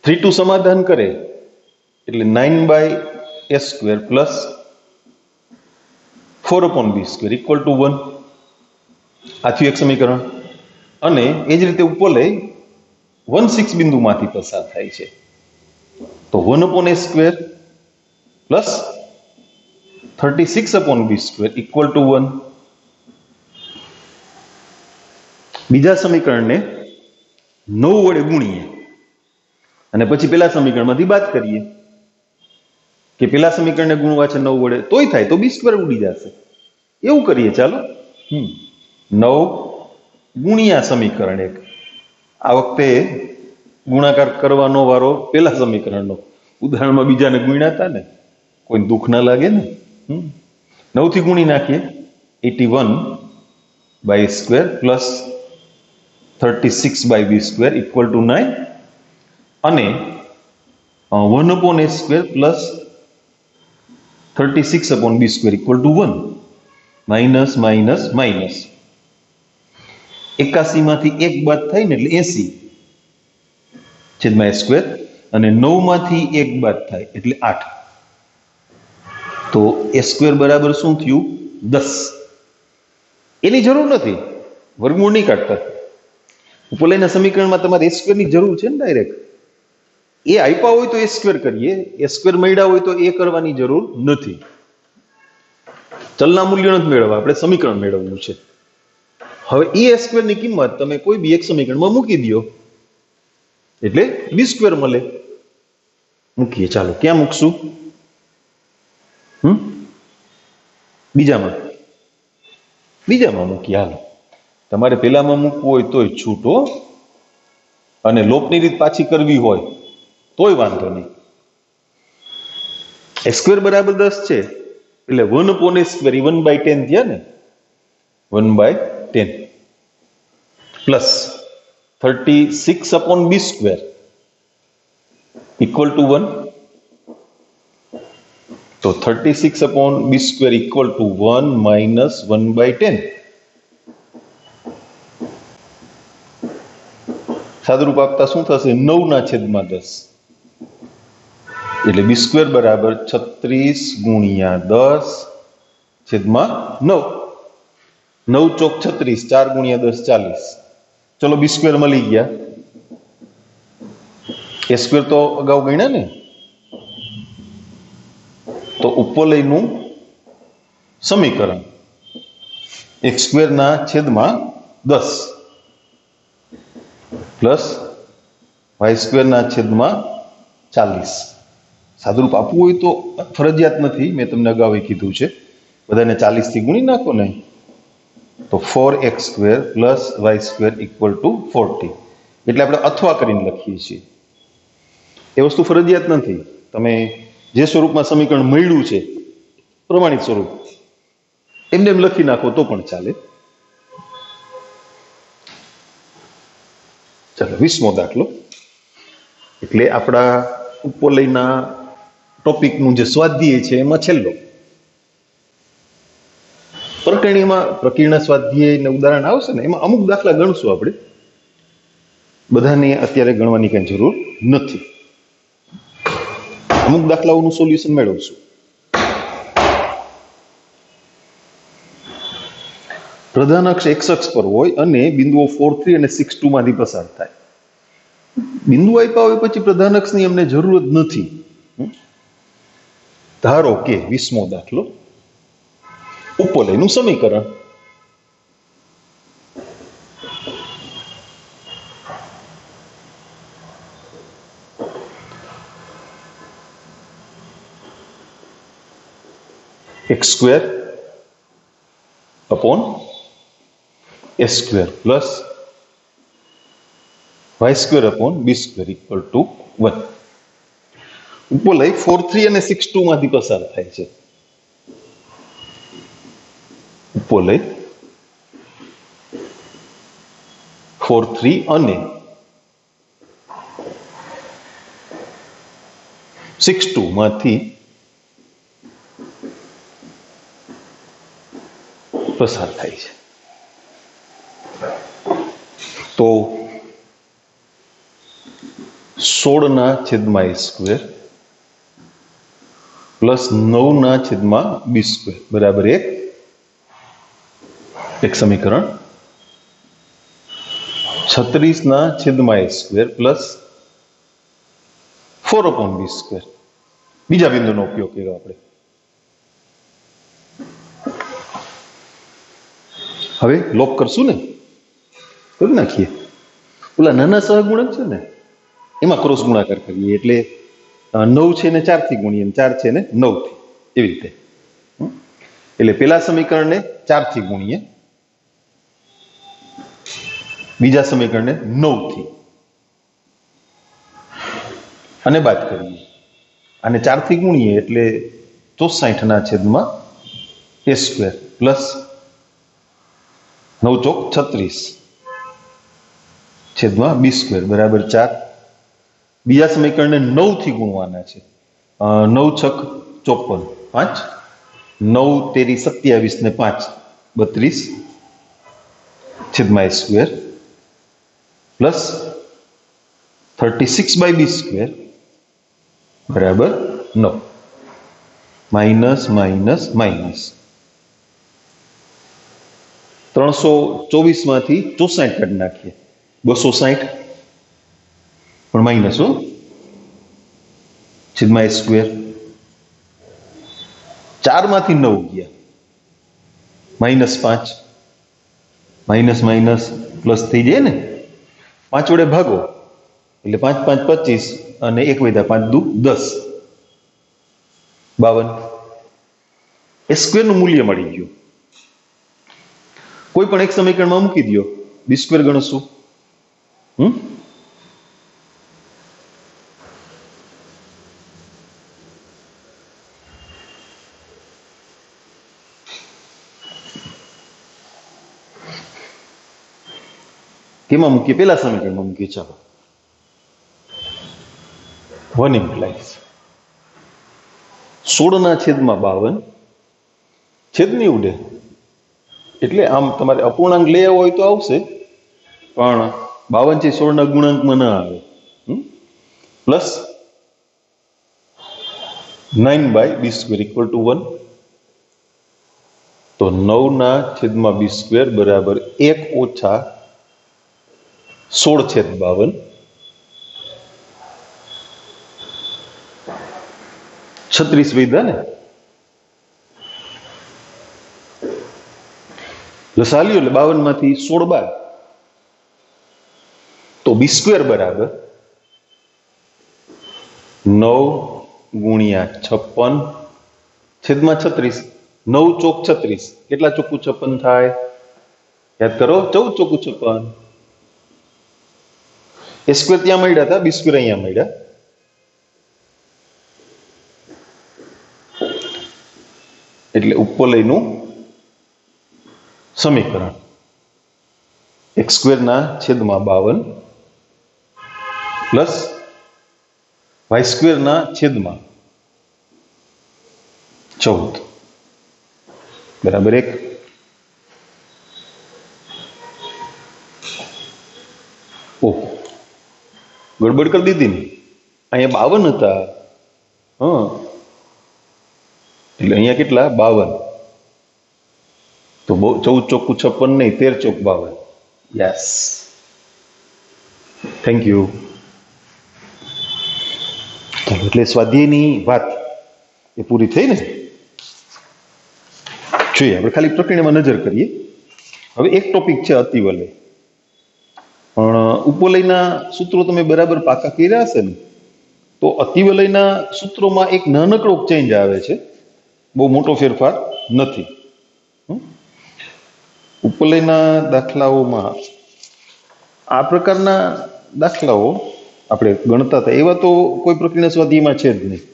3, 2 समाधान करे એટલે 9/a square plus 4/b square equal to 1 आ थयुं एक समीकरण અને એ જ રીતે ઉપલય 1, 6 बिंदु मांथी पसार थाय छे तो 1/a square plus 36/b square equal to 1। बीजा समीकरण ने 9 वडे गुणीए અને પછી પેલા સમીકરણમાંથી બાદ કરીએ કે પેલા સમીકરણને ગુણવા છે 9 વડે તોય થાય તો b સ્ક્વેર ઉડી જશે એવું કરીએ ચાલો 9 ગુણ્યા સમીકરણ 1 આ વખતે ગુણાકાર કરવાનો વારો પેલા સમીકરણનો ઉદાહરણમાં બીજાને ગુણ્યા હતા ને કોઈ દુઃખ ના લાગે ને 9 થી ગુણી નાખીએ 81/a square plus 36/b square equal to 9 અને 1/a square plus 36/b square equal to 1 minus minus minus 81 मांथी 1 बाद थाय ने એટલે 80 છેદમાં a સ્ક્વેર અને 9 मांथी 1 बाद थाय એટલે 8 तो a स्क्वेर बराबर શું થયું 10 એની જરૂર નથી વર્ગમૂળ નહીં કાઢતા उपलयना समीकरण में तमारे a स्क्वेर की जरूर है डायरेक्ट ए आप्या होय तो a स्क्वेर करिए a स्क्वेर मळ्या होय तो a करवानी जरूर नहीं चलना मूल्य नहीं मेळववा आपणे समीकरण मेळववुं छे। हवे a स्क्वेर ની કિંમત તમે કોઈ બી એક સમીકરણમાં મૂકી દો એટલે b સ્ક્વેર મળે મૂકીએ ચાલો ક્યાં મૂકશું બીજામાં મૂકીએ હાલો તમારે પેલામાં મૂકવું હોય તોય છૂટો અને લોપની રીત પાછી કરવી હોય તોય વાંધો નહીં। a સ્ક્વેર બરાબર 10 છે એટલે 1/a સ્ક્વેર 1/10 થયા ને 1/10 plus 36/b square equal to 1 तो 36/b square equal to 1 minus 1/10 सादरूप आपता शू थशे 9 ना छेदमां 10 એટલે b સ્ક્વેર બરાબર 36 ગુણ્યા 10 છેદમાં 9 9 ચોક 36 4 ગુણ્યા 10 40 चलो बी स्क्वेर मળી ગયા, ए स्क्वेर तो अगाऊ गण्या ने, तो उपवलयનું समीकरण एक्स स्क्वेर ना छेद में 10 प्लस वाई स्क्वेर ना छेद में 40 सादुरूप आपવું હોય તો ફરજિયાત નથી, મેં તમને અગાઉ કીધું છે, બધાને 40 થી ગુણી નાખો ને તો 4x square plus y square equal two 40, એટલે આપણે અથવા કરીને લખીએ છીએ. એ વસ્તુ ફરજિયાત નથી, તમે જે સ્વરૂપમાં સમીકરણ મળ્યું છે પ્રમાણિત સ્વરૂપ એમને એમ લખી નાખો તો પણ ચાલે. ચાલો 20મો દાખલો, એટલે આપણા ઉપવલયના ટોપિકનું જે સ્વાધ્યાય છે એમાં છેલ્લો. પ્રકરણીમાં પ્રકીર્ણ સ્વાધ્યાય ને ઉદાહરણ આવશે ને એમાં અમુક દાખલા ગણશું આપણે, બધાને અત્યારે ગણવાની કઈ જરૂર નથી. અમુક દાખલાઓનું સોલ્યુશન મેળવશું. પ્રધાન અક્ષ x અક્ષ પર હોય અને બિંદુઓ 4, 3 અને 6, 2 માંથી પસાર થાય. બિંદુ આપ્યા હોય પછી પ્રધાન અક્ષની અમને જરૂર જ નથી. ધારો કે 20મો દાખલો, ઉપવલયનું સમીકરણ x square upon a square plus y square upon b square equal to 1. उपवलय 4, 3 અને 6, 2 માંથી પસાર થાય છે. ઉપવલય 4, 3 અને 6, 2 માંથી પસાર થાય છે. તો 16 ના છેદમાં a સ્ક્વેર પ્લસ 9 ના છેદમાં b સ્ક્વેર બરાબર 1, એક સમીકરણ. 36 ના છેદમાં a square plus 4 upon b square, બીજા બિંદુનો ઉપયોગ કર્યો આપણે. હવે લોપ કરશું ને, કરી નાખીએ. ઓલા નાના સહગુણક છે ને એમાં ક્રોસ ગુણાકાર કરીએ, એટલે 9 છે ને 4 થી ગુણીએ, 4 છે ને 9 થી, એવી રીતે. એટલે પેલા સમીકરણને 4 થી ગુણીએ, બીજા સમીકરણને 9 થી અને બાદ કરીએ. અને 4 થી ગુણીએ એટલે 64 ના છેદમાં a સ્ક્વેર પ્લસ 9 ચોક 36 છેદમાં b સ્ક્વેર બરાબર 4. બીજા સમીકરણને 9 થી ગુણવાના છે. 9 છક 54, 5, 9 તેરી 27 ને 5 32 છેદમાં a square plus 36 by b square બરાબર 9. માઇનસ માઇનસ માઇનસ 324 માંથી 64 કાઢી નાખીએ, 260 પણ માઇનસ હો, છેદમાં a સ્ક્વેર. 4 માંથી 9 ગયા, -5, માઇનસ માઇનસ પ્લસ થઈ જાય ને, 5 વડે ભાગો એટલે 5 5 25 અને 1 વધ્યા 5 દુ 10, 52. a સ્ક્વેર નું મૂલ્ય મળી ગયું. કોઈ પણ એક સમીકરણમાં મૂકી દો, બી સ્ક્વેર ગણશું. કેમાં મૂકીએ? પેલા સમીકરણમાં મૂકીએ. ચાલો, 1 ઇમ્પ્લાઇઝ 16 ના છેદમાં 52, છેદ નહીં ઉડે એટલે આમ તમારે અપૂર્ણાંક લઈ આવો હોય તો આવશે, પણ 52 છે 16 ના ગુણાંકમાં ના આવે. Plus 9 by b square equal to 1. તો 9 ના છેદમાં બી સ્ક્વેર બરાબર 1 ઓછા 16/52 36 વૈધા ને લસાલ્યો એટલે 52 માંથી 16 બાદ તો b² બરાબર 9 × 56/36 9 ચોક 36 કેટલા ચોખ્ખું 56 થાય યાદ કરો 14 ચોખ્ખું 56 a² ત્યાં મળ્યા હતા b² અહીંયા મળ્યા એટલે ઉપવલયનું સમીકરણ x² ના છેદમાં 52 પ્લસ y² ના છેદમાં 14 બરાબર 1 ઓહ ગડબડ કરી દીધી ને અહીંયા 52 હતા હા એટલે અહીંયા કેટલા 52 તો 14 ચોખ્ખું 56 નહીં 13 ચોક 52 યસ થેન્ક યુ ચાલો એટલે સ્વાધ્યાયની વાત એ પૂરી થઈ ને જોઈએ આપણે ખાલી પ્રકરણમાં નજર કરીએ હવે એક ટોપિક છે અતિવલય પણ ઉપવલયના સૂત્રો તમે બરાબર પાકા કર્યા હશે ને તો અતિવલયના સૂત્રોમાં એક નાનકડો ચેન્જ આવે છે બહુ મોટો ફેરફાર નથી ઉપવલયના દાખલાઓમાં આ પ્રકારના દાખલાઓ આપણે ગણતા હતા એવા તો કોઈ પ્રકરણ સ્વાધ્યાયમાં છે જ નહીં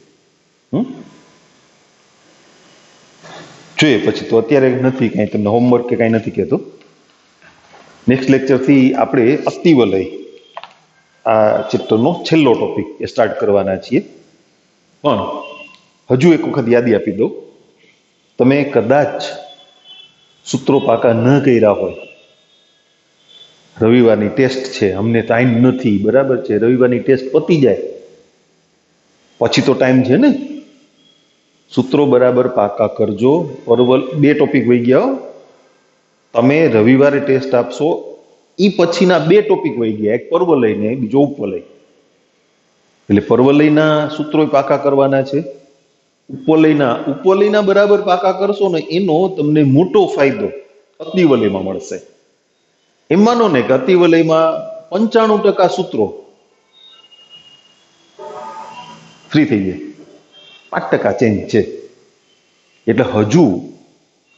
જોઈએ પછી તો અત્યારે નથી કાંઈ તમને હોમવર્ક કે કાંઈ નથી કહેતો નેક્સ્ટ લેક્ચરથી આપણે અતિવલય આ ચેપ્ટરનો છેલ્લો ટોપિક એ સ્ટાર્ટ કરવાના છીએ પણ હજુ એક વખત યાદી આપી દઉં તમે કદાચ સૂત્રો પાકા ન કર્યા હોય રવિવારની ટેસ્ટ છે અમને ટાઈમ નથી બરાબર છે રવિવારની ટેસ્ટ પતી જાય પછી તો ટાઈમ છે ને સૂત્રો બરાબર પાકા કરજો પરવલ 2 ટોપિક વહી ગયા તમે રવિવારે ટેસ્ટ આપશો એ પછીના 2 ટોપિક વહી ગયા એક પરવલય ને બીજો ઉપવલય એટલે પરવલયના સૂત્રો પાકા કરવાના છે ઉપવલયના બરાબર પાકા કરશો ને એનો તમને મોટો ફાયદો અતિવલયમાં મળશે એમ માનો ને કે અતિવલયમાં 95% સૂત્રો ફ્રી થઈ જાય 5% ચેન્જ છે એટલે હજુ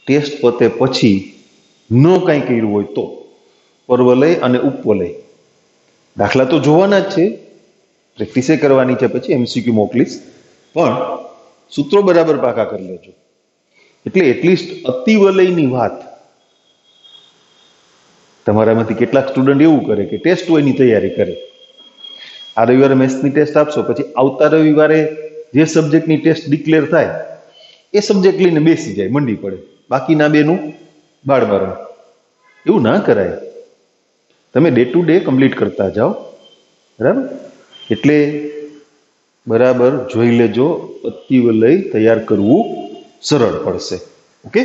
ટેસ્ટ પતે પછી ન કંઈ કર્યું હોય તો પરવલય અને ઉપવલય દાખલા તો જોવાના જ છે પ્રેક્ટિસે કરવાની છે પછી MCQ મોકલીશ પણ સૂત્રો બરાબર પાકા કરી લેજો એટલે એટલીસ્ટ અતિવલયની વાત તમારામાંથી કેટલાક સ્ટુડન્ટ એવું કરે કે ટેસ્ટ હોય એની તૈયારી કરે આ રવિવારે મેથ્સની ટેસ્ટ આપશો પછી આવતા રવિવારે જે સબ્જેક્ટની ટેસ્ટ ડિક્લેર થાય એ સબ્જેક્ટ લઈને બેસી જાય મંડી પડે બાકીના બેનું બાળ મારવા એવું ના કરાય તમે ડે ટુ ડે કમ્પ્લીટ કરતા જાઓ બરાબર એટલે બરાબર જોઈ લેજો અતિવલય તૈયાર કરવું સરળ પડશે ઓકે